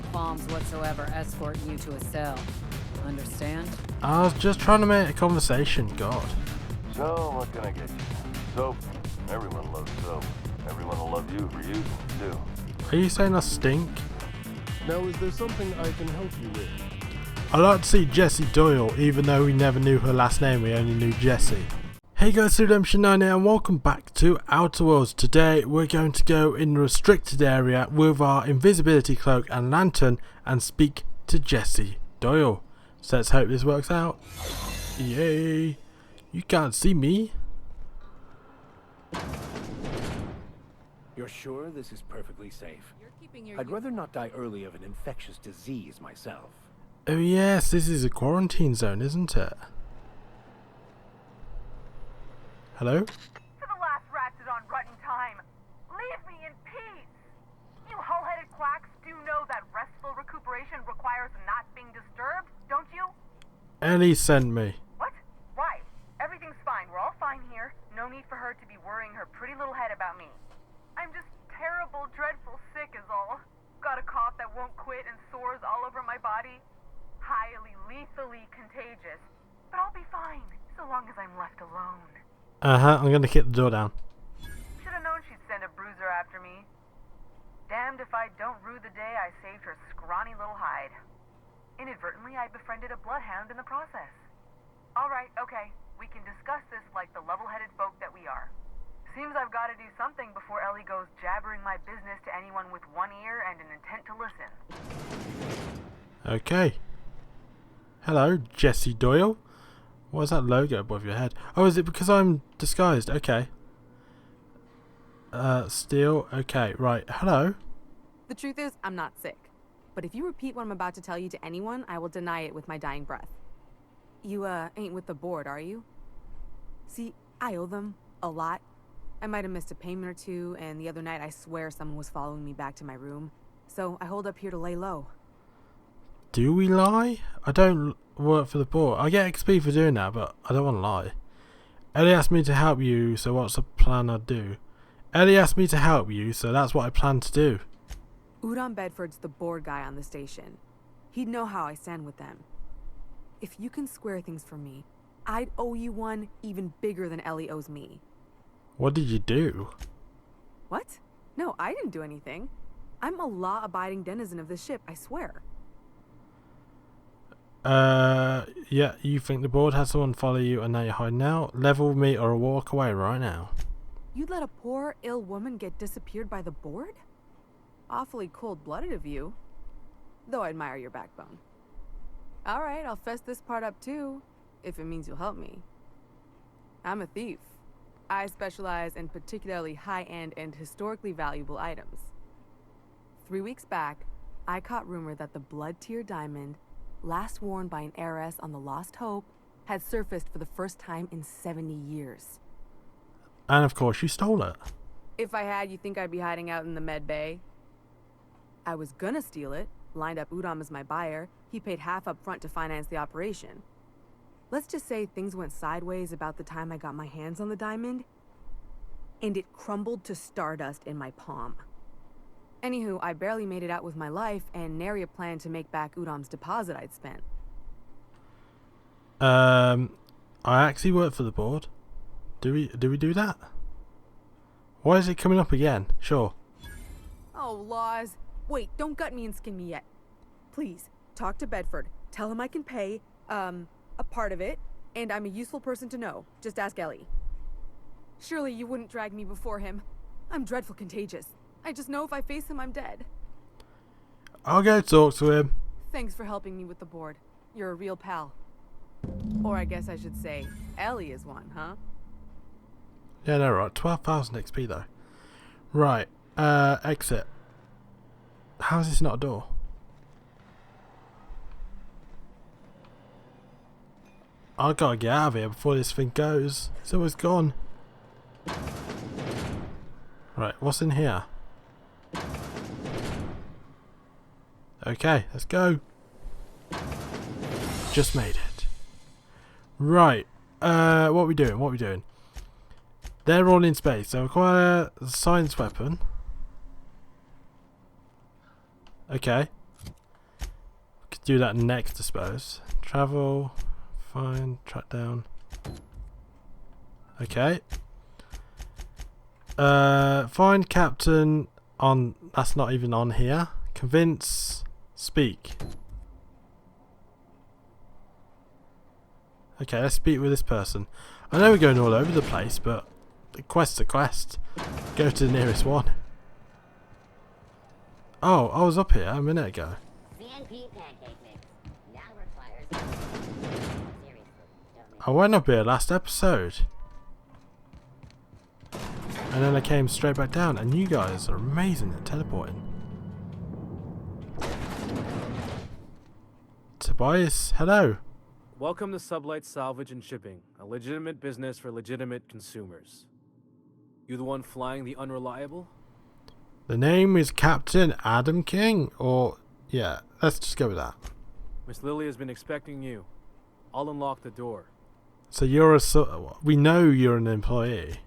no qualms whatsoever escorting you to a cell. Understand? I was just trying to make a conversation, God. So, what can I get you? Soap. Everyone loves soap. Everyone will love you for using it, too. Are you saying I stink? Now, is there something I can help you with? I'd like to see Jessie Doyle, even though we never knew her last name, we only knew Jessie. Hey guys, it's Redemption9 here and welcome back to Outer Worlds. Today we're going to go in the restricted area with our invisibility cloak and lantern and speak to Jessie Doyle. So let's hope this works out. Yay! You can't see me. You're sure this is perfectly safe? I'd rather not die early of an infectious disease myself. Oh yes, this is a quarantine zone, isn't it? Hello? For the last rats is on rotten time. Leave me in peace. You hull-headed quacks do know that restful recuperation requires not being disturbed, don't you? Ellie sent me. What? Why? Everything's fine. We're all fine here. No need for her to be worrying her pretty little head about me. I'm just terrible, dreadful sick is all. Got a cough that won't quit and sores all over my body. Highly, lethally contagious. But I'll be fine, so long as I'm left alone. I'm gonna kick the door down. Should have known she'd send a bruiser after me. Damned if I don't rue the day I saved her scrawny little hide. Inadvertently, I befriended a bloodhound in the process. Alright, okay. We can discuss this like the level-headed folk that we are. Seems I've got to do something before Ellie goes jabbering my business to anyone with one ear and an intent to listen. Okay. Hello, Jessie Doyle. What is that logo above your head? Oh, is it because I'm disguised? Okay. Steel. Okay, right. Hello. The truth is, I'm not sick. But if you repeat what I'm about to tell you to anyone, I will deny it with my dying breath. You, ain't with the board, are you? See, I owe them a lot. I might have missed a payment or two, and the other night I swear someone was following me back to my room. So I hold up here to lay low. Do we lie? I don't work for the board. I get XP for doing that, but I don't want to lie. Ellie asked me to help you, so what's the plan I do? Ellie asked me to help you, so that's what I plan to do. Udon Bedford's the board guy on the station. He'd know how I stand with them. If you can square things for me, I'd owe you one even bigger than Ellie owes me. What did you do? What? No, I didn't do anything. I'm a law-abiding denizen of this ship, I swear. Yeah, you think the board had someone follow you and now you're hiding out? Level with me or walk away right now. You'd let a poor, ill woman get disappeared by the board? Awfully cold-blooded of you. Though I admire your backbone. Alright, I'll fess this part up too, if it means you'll help me. I'm a thief. I specialize in particularly high-end and historically valuable items. 3 weeks back, I caught rumor that the blood-tier diamond, last worn by an heiress on the Lost Hope, had surfaced for the first time in 70 years. And of course you stole it. If I had, you think I'd be hiding out in the med bay? I was gonna steal it, lined up Udom as my buyer. He paid half up front to finance the operation. Let's just say things went sideways about the time I got my hands on the diamond, and it crumbled to stardust in my palm. Anywho, I barely made it out with my life, and nary a plan to make back Udom's deposit I'd spent. I actually work for the board. Do we do that? Why is it coming up again? Sure. Oh, laws. Wait, don't gut me and skin me yet. Please, talk to Bedford. Tell him I can pay, a part of it, and I'm a useful person to know. Just ask Ellie. Surely you wouldn't drag me before him. I'm dreadful contagious. I just know if I face him, I'm dead. I'll go talk to him. Thanks for helping me with the board. You're a real pal. Or I guess I should say, Ellie is one, huh? Yeah, no, right. 12,000 XP though. Right. Exit. How is this not a door? I gotta get out of here before this thing goes. It's always gone. Right, what's in here? Okay, let's go. Just made it. Right. What are we doing? What are we doing? They're all in space. So acquire a science weapon. Okay. could do that next, I suppose. Travel, find, track down. Okay. Find captain on. That's not even on here. Convince, speak. Okay, let's speak with this person. I know we're going all over the place, but the quest's a quest. Go to the nearest one. Oh, I was up here a minute ago. I went up here last episode. And then I came straight back down, and you guys are amazing at teleporting. Tobias, hello. Welcome to Sublight Salvage and Shipping, a legitimate business for legitimate consumers. You the one flying the Unreliable? The name is Captain Adam King, or yeah, let's just go with that. Miss Lily has been expecting you. I'll unlock the door. So you're we know you're an employee.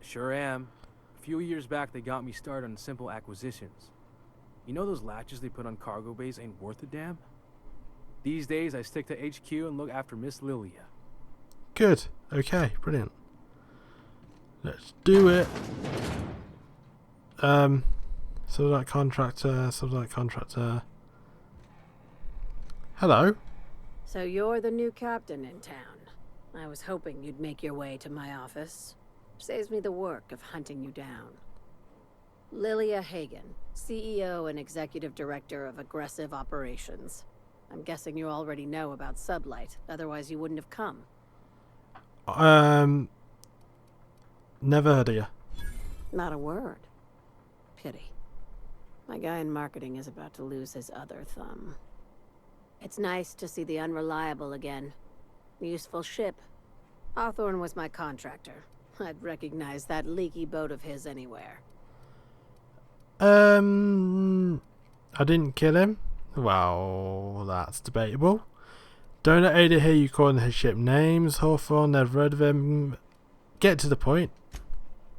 Sure am. A few years back they got me started on simple acquisitions. You know those latches they put on cargo bays ain't worth a damn? These days I stick to HQ and look after Miss Lilia. Good. Okay, brilliant. Let's do it. Sublet contractor. Hello. So you're the new captain in town. I was hoping you'd make your way to my office. Saves me the work of hunting you down. Lilia Hagen, CEO and Executive Director of Aggressive Operations. I'm guessing you already know about Sublight, otherwise you wouldn't have come. Never heard of you. Not a word. Pity. My guy in marketing is about to lose his other thumb. It's nice to see the Unreliable again. Useful ship. Hawthorne was my contractor. I'd recognize that leaky boat of his anywhere. I didn't kill him. Well, that's debatable. Don't aid to hear you calling his ship names. Hawthorne, never heard of him. Get to the point.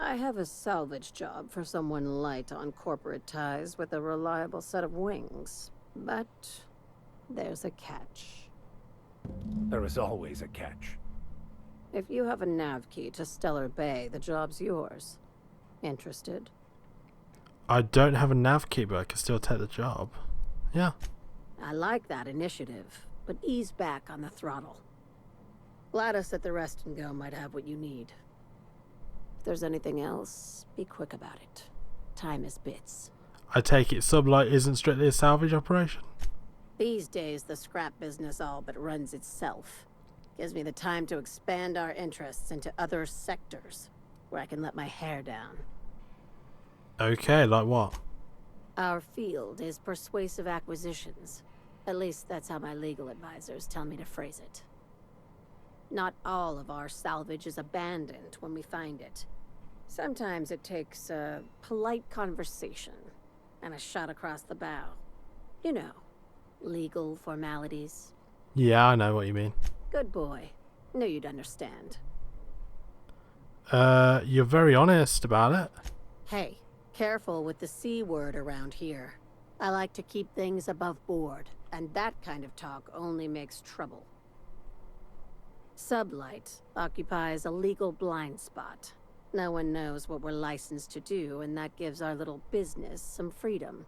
I have a salvage job for someone light on corporate ties with a reliable set of wings. But there's a catch. There is always a catch. If you have a nav key to Stellar Bay, the job's yours. Interested? I don't have a nav key, but I can still take the job. Yeah. I like that initiative, but ease back on the throttle. Gladys at the Rest and Go might have what you need. If there's anything else, be quick about it. Time is bits. I take it Sublight isn't strictly a salvage operation? These days, the scrap business all but runs itself. Gives me the time to expand our interests into other sectors, where I can let my hair down. Okay, like what? Our field is persuasive acquisitions. At least that's how my legal advisors tell me to phrase it. Not all of our salvage is abandoned when we find it. Sometimes it takes a polite conversation and a shot across the bow. You know, legal formalities. Yeah, I know what you mean. Good boy. Knew you'd understand. You're very honest about it. Hey, careful with the C word around here. I like to keep things above board, and that kind of talk only makes trouble. Sublight occupies a legal blind spot. No one knows what we're licensed to do, and that gives our little business some freedom.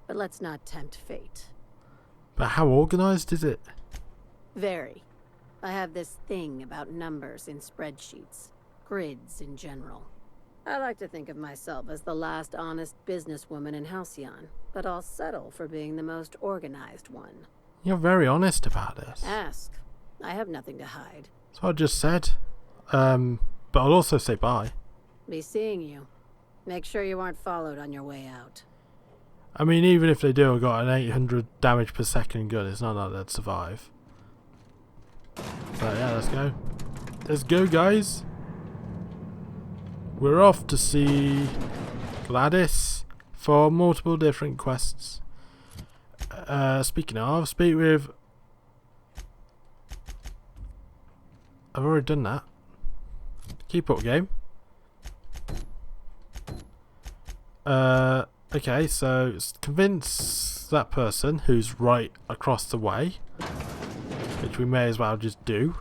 But let's not tempt fate. But how organized is it? Very. I have this thing about numbers in spreadsheets, grids in general. I like to think of myself as the last honest businesswoman in Halcyon, but I'll settle for being the most organized one. You're very honest about this. Ask. I have nothing to hide. That's what I just said. But I'll also say bye. Be seeing you. Make sure you aren't followed on your way out. I mean, even if they do, I've got an 800 damage per second gun. It's not like they'd survive. But yeah, let's go. Let's go, guys. We're off to see Gladys for multiple different quests. Speaking of, speak with... I've already done that. Keep up, game. Okay, so convince that person who's right across the way, which we may as well just do.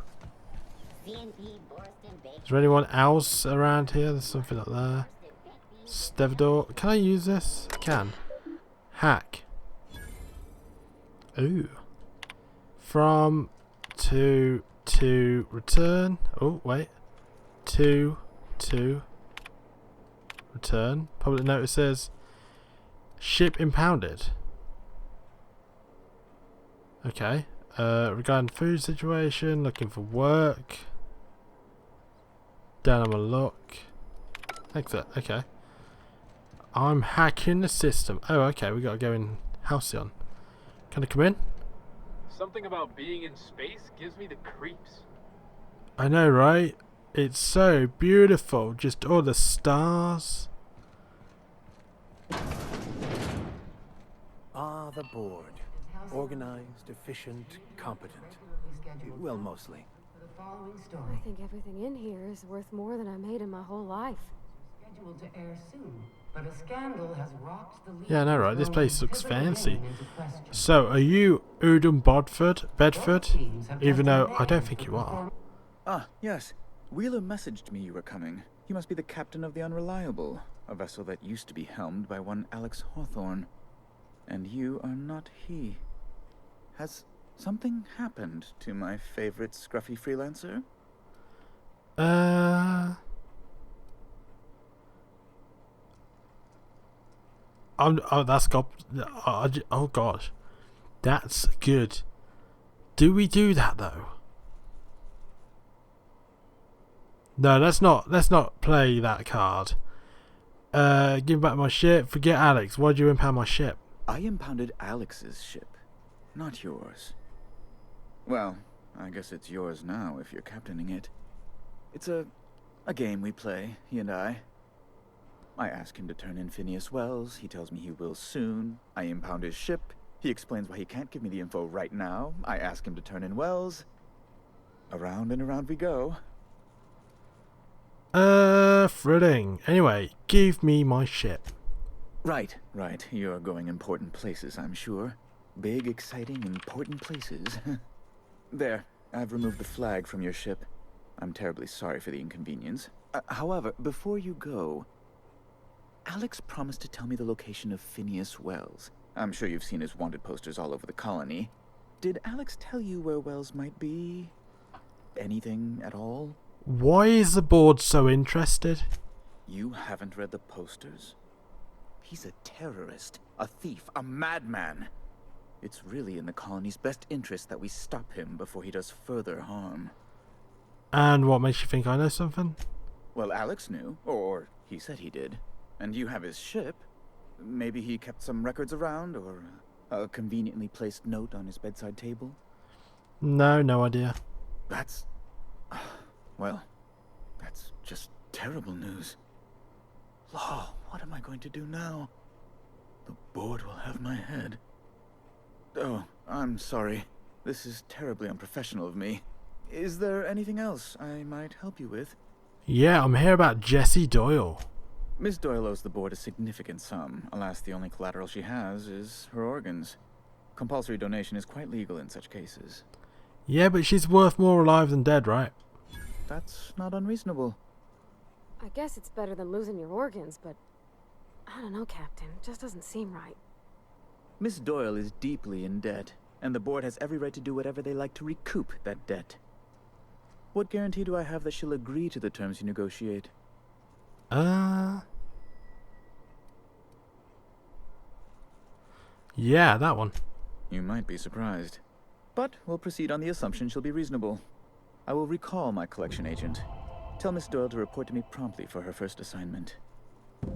Is there anyone else around here? There's something up there. Stevedore. Can I use this? I can. Hack. Ooh. From to return. Oh, wait. To return. Public notices. Ship impounded. Okay. Regarding food situation. Looking for work. Down on my luck. Exit. Okay. I'm hacking the system. Oh, okay. We gotta go in Halcyon. Can I come in? Something about being in space gives me the creeps. I know, right? It's so beautiful. Just all the stars. Ah, the board. Organized, efficient, competent. Well, mostly. I think everything in here is worth more than I made in my whole life. Scheduled to air soon, but a scandal has rocked the lead. Yeah, I know, right? This place looks fancy. Into question. So, are you Udon Bedford? Even though I don't think you are. Ah, yes. Wheeler messaged me you were coming. You must be the captain of the Unreliable, a vessel that used to be helmed by one Alex Hawthorne. And you are not he. Has something happened to my favorite scruffy freelancer? Oh, that's got. Oh gosh, that's good. Do we do that though? No, let's not play that card. Give back my ship. Forget Alex. Why'd you impound my ship? I impounded Alex's ship, not yours. Well, I guess it's yours now if you're captaining it. It's a game we play, he and I. I ask him to turn in Phineas Wells. He tells me he will soon. I impound his ship. He explains why he can't give me the info right now. I ask him to turn in Wells. Around and around we go. Thrilling. Anyway, give me my ship. Right. You're going important places, I'm sure. Big, exciting, important places. There, I've removed the flag from your ship. I'm terribly sorry for the inconvenience. However, before you go, Alex promised to tell me the location of Phineas Wells. I'm sure you've seen his wanted posters all over the colony. Did Alex tell you where Wells might be? Anything at all? Why is the board so interested? You haven't read the posters? He's a terrorist, a thief, a madman. It's really in the colony's best interest that we stop him before he does further harm. And what makes you think I know something? Well, Alex knew, or he said he did. And you have his ship. Maybe he kept some records around, or a conveniently placed note on his bedside table? No idea. That's... well, that's just terrible news. Law, what am I going to do now? The board will have my head. Oh, I'm sorry. This is terribly unprofessional of me. Is there anything else I might help you with? Yeah, I'm here about Jessie Doyle. Miss Doyle owes the board a significant sum. Alas, the only collateral she has is her organs. Compulsory donation is quite legal in such cases. Yeah, but she's worth more alive than dead, right? That's not unreasonable. I guess it's better than losing your organs, but I don't know, Captain. It just doesn't seem right. Miss Doyle is deeply in debt, and the board has every right to do whatever they like to recoup that debt. What guarantee do I have that she'll agree to the terms you negotiate? Yeah, that one. You might be surprised. But we'll proceed on the assumption she'll be reasonable. I will recall my collection agent. Tell Miss Doyle to report to me promptly for her first assignment.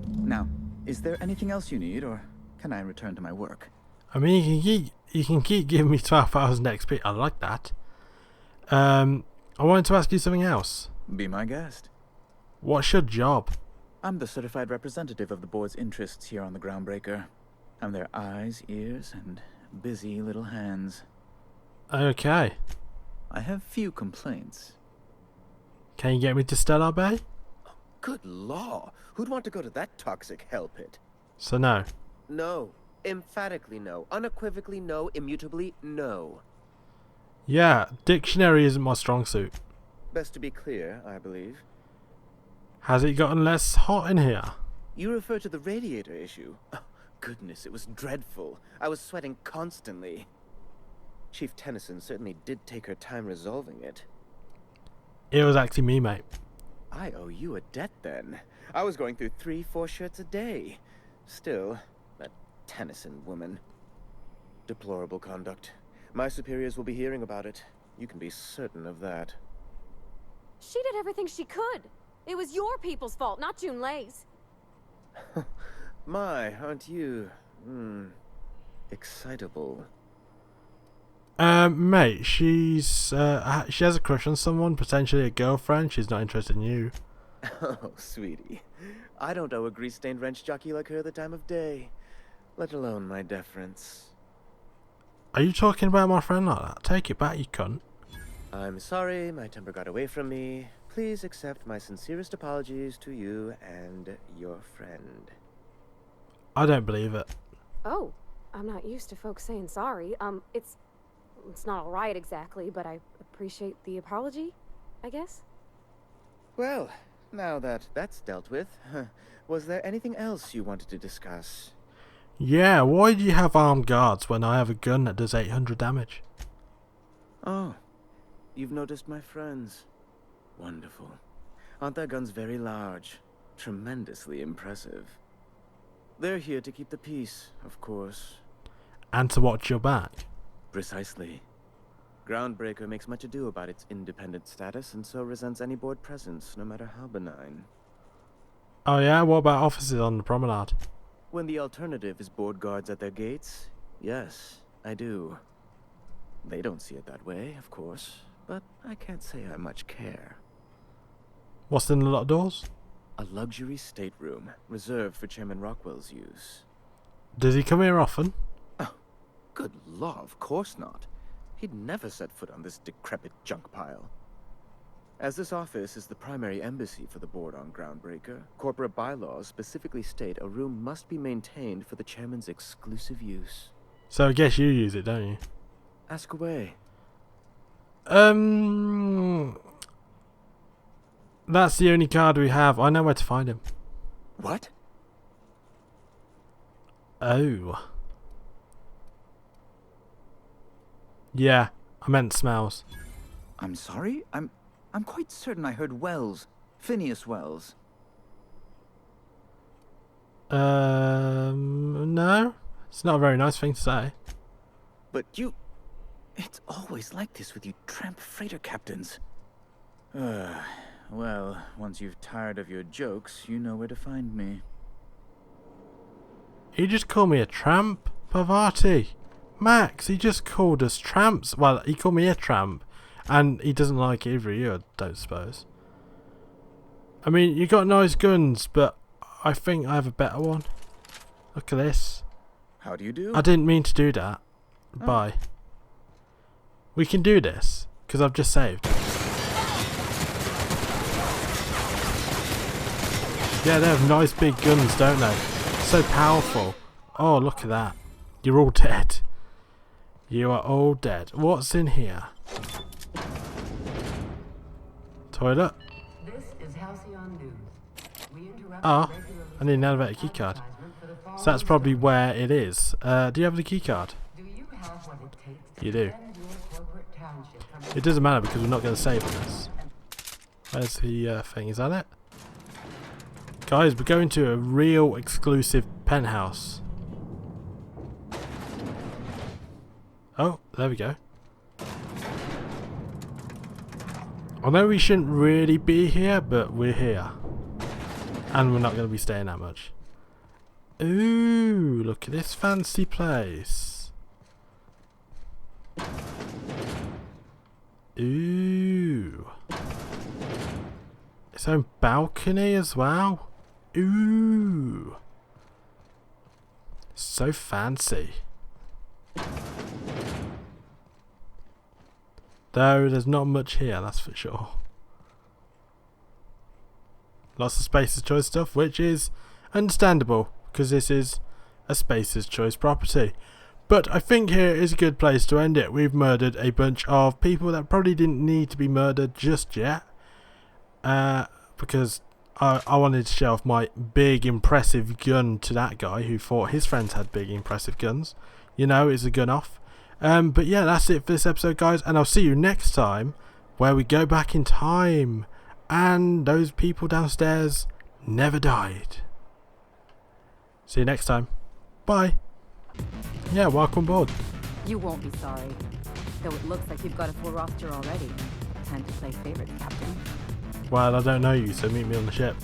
Now, is there anything else you need, or can I return to my work? I mean, you can keep giving me 12,000 XP. I like that. I wanted to ask you something else. Be my guest. What's your job? I'm the certified representative of the board's interests here on the Groundbreaker. I'm their eyes, ears, and busy little hands. Okay. I have few complaints. Can you get me to Stellar Bay? Good law! Who'd want to go to that toxic hell pit? So no. No. Emphatically no. Unequivocally no. Immutably no. Yeah, dictionary isn't my strong suit. Best to be clear, I believe. Has it gotten less hot in here? You refer to the radiator issue. Oh, goodness, it was dreadful. I was sweating constantly. Chief Tennyson certainly did take her time resolving it. It was actually me, mate. I owe you a debt then. I was going through 3-4 shirts a day. Still, that Tennyson woman. Deplorable conduct. My superiors will be hearing about it. You can be certain of that. She did everything she could. It was your people's fault, not June Lay's. My, aren't you, excitable. Mate, she has a crush on someone, potentially a girlfriend. She's not interested in you. Oh, sweetie. I don't owe a grease-stained wrench jockey like her the time of day, let alone my deference. Are you talking about my friend like that? Take it back, you cunt. I'm sorry, my temper got away from me. Please accept my sincerest apologies to you and your friend. I don't believe it. Oh, I'm not used to folks saying sorry. It's not alright exactly, but I appreciate the apology, I guess. Well, now that that's dealt with, was there anything else you wanted to discuss? Yeah, why do you have armed guards when I have a gun that does 800 damage? Oh, you've noticed my friends. Wonderful. Aren't their guns very large? Tremendously impressive. They're here to keep the peace, of course. And to watch your back. Precisely. Groundbreaker makes much ado about its independent status and so resents any board presence, no matter how benign. Oh yeah, what about officers on the promenade? When the alternative is board guards at their gates, yes, I do. They don't see it that way, of course, but I can't say I much care. What's in the lot of doors? A luxury stateroom, reserved for Chairman Rockwell's use. Does he come here often? Oh, good law, of course not. He'd never set foot on this decrepit junk pile. As this office is the primary embassy for the board on Groundbreaker, corporate bylaws specifically state a room must be maintained for the chairman's exclusive use. So I guess you use it, don't you? Ask away. That's the only card we have. I know where to find him. What? Oh. Yeah, I meant smells. I'm sorry? I'm quite certain I heard Wells. Phineas Wells. No. It's not a very nice thing to say. But you... It's always like this with you tramp freighter captains. Well, once you've tired of your jokes, you know where to find me. He just called me a tramp? Pavati. Max, he just called us tramps. Well, he called me a tramp. And he doesn't like either of you, I don't suppose. I mean, you got nice guns, but I think I have a better one. Look at this. How do you do? I didn't mean to do that. Bye. We can do this, because I've just saved. Yeah, they have nice big guns, don't they? So powerful. Oh, look at that. You're all dead. You are all dead. What's in here? Toilet. This is Halcyon News. We interrupt Ah, I need an elevator keycard. So that's probably where it is. Do you have the keycard? Do you have what it takes to You do. defend your corporate township from It doesn't matter because we're not going to save on this. Where's the thing? Is that it? Guys, we're going to a real exclusive penthouse. Oh, there we go. I know we shouldn't really be here, but we're here. And we're not going to be staying that much. Ooh, look at this fancy place. Ooh. Its own balcony as well. Ooh. So fancy. Though there's not much here, that's for sure. Lots of Spacer's Choice stuff, which is understandable, because this is a Spacer's Choice property. But I think here is a good place to end it. We've murdered a bunch of people that probably didn't need to be murdered just yet. Because I wanted to show off my big impressive gun to that guy who thought his friends had big impressive guns. You know, it's a gun off. But yeah, that's it for this episode, guys, and I'll see you next time where we go back in time and those people downstairs never died. See you next time. Bye. Yeah, welcome aboard. You won't be sorry. Though it looks like you've got a full roster already. Time to play favorites, Captain. Well, I don't know you, so meet me on the ship.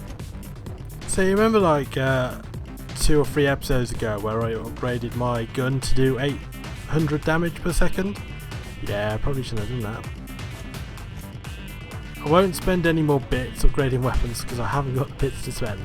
So you remember like 2 or 3 episodes ago where I upgraded my gun to do 800 damage per second? Yeah, I probably shouldn't have done that. I won't spend any more bits upgrading weapons because I haven't got the bits to spend.